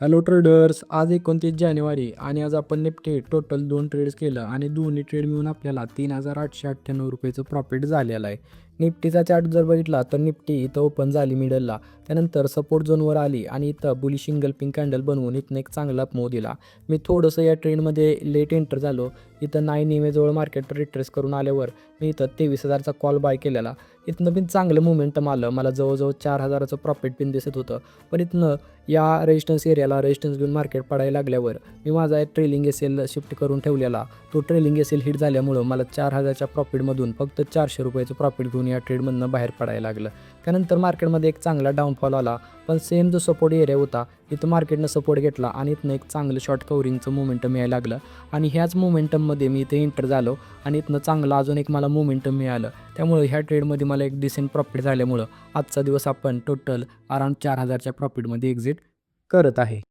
Hello traders, आज 29 जानेवारी आणि आज आपण निफ्टी टोटल 2 ट्रेड्स केलं आणि दोन्ही ट्रेड मिळून आपल्याला 3,898 रुपयेचं प्रॉफिट झालेलं आहे. निफ्टीचा चार्ट जर बघितला तर निफ्टी इथं ओपन झाली मिडलला, त्यानंतर सपोर्ट झोनवर आली आणि इथं बुलिश सिंगल कॅन्डल बनवून इथनं एक चांगला मूव दिला. मी थोडंसं या ट्रेडमध्ये लेट एंटर झालो. इथं 9 EMA मार्केट रिट्रेस करून आल्यावर मी इथं 23,000चा कॉल बाय केलेला. इथनं पण चांगलं मोमेंटम आलं. मला जवळजवळ 4,000चं प्रॉफिट पण दिसत होतं. पण इथनं या रेजिस्टन्स एरियाला रेजिस्टन्स घेऊन मार्केट पडायला लागल्यावर मी माझा एक ट्रेलिंग एसेल शिफ्ट करून ठेवलेला. तो ट्रेलिंग एसेल हिट झाल्यामुळं मला 4,000च्या प्रॉफिटमधून फक्त 400 रुपयाचं प्रॉफिट घेऊन या ट्रेडमधनं बाहेर पडायला लागलं. त्यानंतर मार्केटमध्ये एक चांगला डाऊनफॉल आला, पण सेम जो सपोर्ट एरिया होता इथं मार्केटनं सपोर्ट घेतला आणि इथनं एक चांगलं शॉर्ट कवरिंगचं मोमेंटम यायला लागलं आणि ह्याच मोमेंटममध्ये मी इथे एंटर झालो आणि इथनं चांगलं अजून एक मला मोमेंटम मिळालं. त्यामुळं ह्या ट्रेडमध्ये मला एक डिसेंट प्रॉफिट झाल्यामुळं आजचा दिवस आपण टोटल अराउंड 4,000च्या प्रॉफिटमध्ये एक्झिट करत आहे.